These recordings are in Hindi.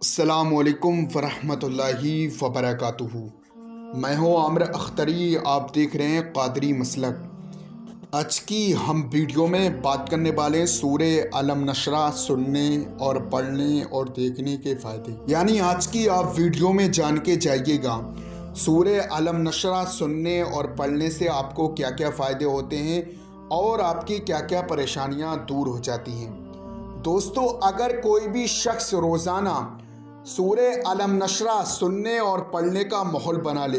अस्सलामुअलैकुम वरहमतुल्लाहि वबरकातुहू। मैं हूँ आमिर अख्तरी, आप देख रहे हैं कादरी मसलक। आज की हम वीडियो में बात करने वाले सूरे अलम नशरा सुनने और पढ़ने और देखने के फ़ायदे, यानी आज की आप वीडियो में जान के जाइएगा सूरे अलम नशरा सुनने और पढ़ने से आपको क्या क्या फ़ायदे होते हैं और आपकी क्या क्या परेशानियां दूर हो जाती हैं। दोस्तों, अगर कोई भी शख्स रोज़ाना सूरे अलम नशरा सुनने और पढ़ने का माहौल बना ले,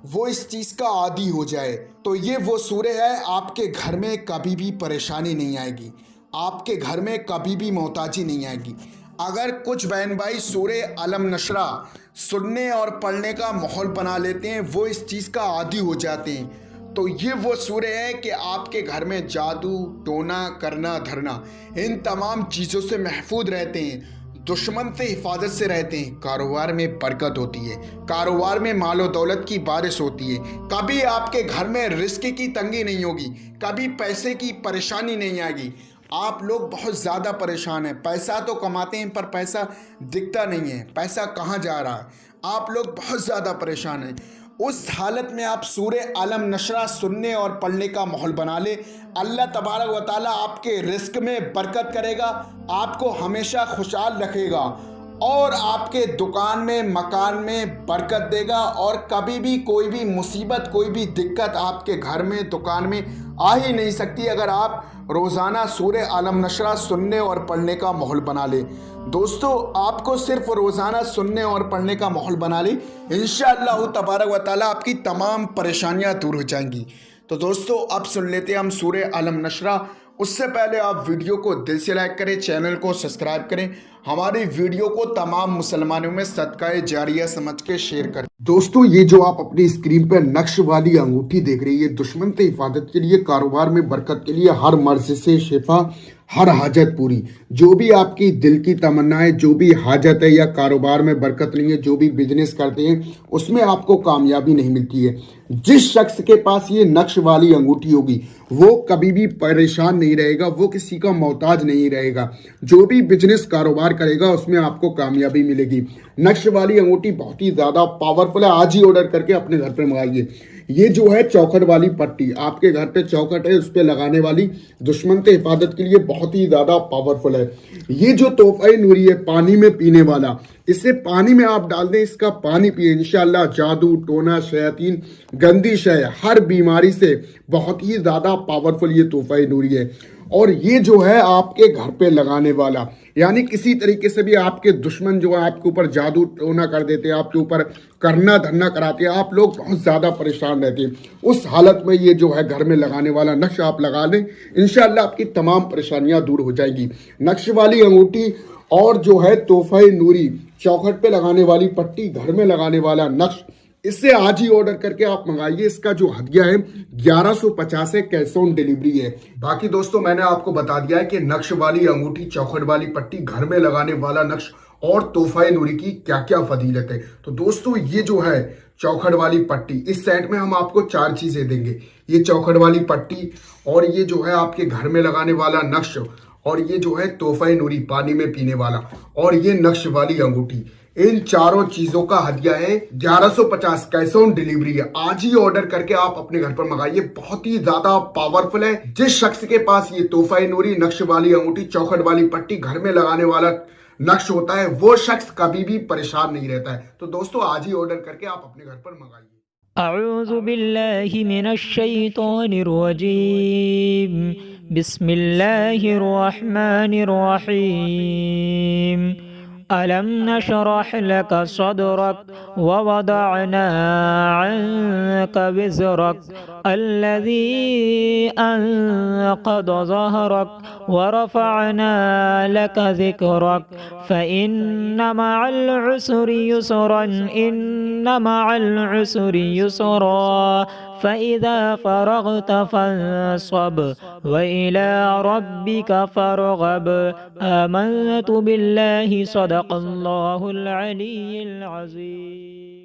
वो इस चीज़ का आदी हो जाए, तो ये वो सूरे है, आपके घर में कभी भी परेशानी नहीं आएगी, आपके घर में कभी भी मोहताजी नहीं आएगी। अगर कुछ बहन भाई सूरे अलम नशरा सुनने और पढ़ने का माहौल बना लेते हैं, वो इस चीज़ का आदी हो जाते हैं, तो ये वो सूरे हैं कि आपके घर में जादू टोना करना धरना इन तमाम चीज़ों से महफूज रहते हैं, दुश्मन से हिफाजत से रहते हैं, कारोबार में बरकत होती है, कारोबार में मालो दौलत की बारिश होती है, कभी आपके घर में रिस्क की तंगी नहीं होगी, कभी पैसे की परेशानी नहीं आएगी। आप लोग बहुत ज़्यादा परेशान हैं, पैसा तो कमाते हैं पर पैसा दिखता नहीं है, पैसा कहाँ जा रहा है, आप लोग बहुत ज़्यादा परेशान हैं। उस हालत में आप सूरे अलम नशरा सुनने और पढ़ने का माहौल बना ले, अल्लाह तबारक व ताला आपके रिस्क में बरकत करेगा, आपको हमेशा खुशहाल रखेगा और आपके दुकान में मकान में बरकत देगा और कभी भी कोई भी मुसीबत कोई भी दिक्कत आपके घर में दुकान में आ ही नहीं सकती अगर आप रोज़ाना सूरे अलम नशरा सुनने और पढ़ने का माहौल बना ले। दोस्तों, आपको सिर्फ रोज़ाना सुनने और पढ़ने का माहौल बना ले, इंशाअल्लाह तबारक व ताला आपकी तमाम परेशानियां दूर हो जाएंगी। तो दोस्तों, अब सुन लेते हैं हम सूरे अलम नशरा। उससे पहले आप वीडियो को दिल से लाइक करें, चैनल को सब्सक्राइब करें, हमारी वीडियो को तमाम मुसलमानों में सदकाए जारिया समझ के शेयर करें। दोस्तों, ये जो आप अपनी स्क्रीन पर नक्श वाली अंगूठी देख रही है, दुश्मन से हिफाजत के लिए, कारोबार में बरकत के लिए, हर मर्ज से शिफा, हर हाजत पूरी, जो भी आपकी दिल की तमन्ना है, जो भी हाजत है या कारोबार में बरकत नहीं है, जो भी बिजनेस करते हैं उसमें आपको कामयाबी नहीं मिलती है, जिस शख्स के पास ये नक्श वाली अंगूठी होगी वो कभी भी परेशान नहीं रहेगा, वो किसी का मोहताज नहीं रहेगा, जो भी बिजनेस कारोबार करेगा उसमें आपको कामयाबी मिलेगी। नक्श वाली अंगूठी बहुत ही ज़्यादा पावरफुल है, आज ही ऑर्डर करके अपने घर पे मंगाइए। ये जो है चौखट वाली पट्टी, आपके घर पे चौखट है उस पे लगाने वाली, दुश्मन से हिफाजत के लिए बहुत ही ज्यादा पावरफुल है। ये जो तोहफा नूरी है पानी में पीने वाला, इसे पानी में आप डाल दें, इसका पानी पिए, इंशाल्लाह जादू टोना शयातीन गंदी शय हर बीमारी से बहुत ही ज्यादा पावरफुल ये तोहफा नूरी है। और ये जो है आपके घर पे लगाने वाला, यानी किसी तरीके से भी आपके दुश्मन जो है आपके ऊपर जादू टोना कर देते हैं, आपके ऊपर करना धरना कराते हैं, आप लोग बहुत ज़्यादा परेशान रहते हैं, उस हालत में ये जो है घर में लगाने वाला नक्श आप लगा लें, इंशाल्लाह आपकी तमाम परेशानियां दूर हो जाएगी। नक्श वाली अंगूठी और जो है तोहफा नूरी, चौखट पे लगाने वाली पट्टी, घर में लगाने वाला नक्श, इससे आज ही ऑर्डर करके आप मंगाइए। इसका जो हदिया है 1150 है, कैश ऑन डिलीवरी है। बाकी दोस्तों, मैंने आपको बता दिया है कि नक्श वाली अंगूठी, चौखट वाली पट्टी, घर में लगाने वाला नक्श और तोहफा नूरी की क्या क्या फजीलत है। तो दोस्तों, ये जो है चौखट वाली पट्टी, इस सेट में हम आपको 4 चीजें देंगे। ये चौखट वाली पट्टी और ये जो है आपके घर में लगाने वाला नक्श और ये जो है तोहफा नूरी पानी में पीने वाला और ये नक्श वाली अंगूठी, इन चारों चीजों का हदिया है 1150, कैश ऑन डिलीवरी है। आज ही ऑर्डर करके आप अपने घर पर मंगाइए, बहुत ही ज्यादा पावरफुल है। जिस शख्स के पास ये तोहफा नूरी, नक्श वाली अंगूठी, चौखट वाली पट्टी, घर में लगाने वाला नक्श होता है, वो शख्स कभी भी परेशान नहीं रहता है। तो दोस्तों, आज ही ऑर्डर करके आप अपने घर पर मंगाइए। अऊज़ु बिल्लाहि मिनश शैतानिर रजीम। बिस्मिल्लाहिर रहमानिर रहीम। अलम नशरह लक सदरक व वदअना अन्का विज़रक अल्लज़ी अन्क़द ज़हरक व रफ़अना लक ज़िक्रक फ़इन्न मअल उस्रि युस्रन इन्न मअल उस्रि युस्रा फ़इज़ा फ़रग़त फ़ंसब व इला रब्बिक फ़रग़ब। आमनतु बिल्लाहि सदक़ल्लाहुल अलीयुल अज़ीम।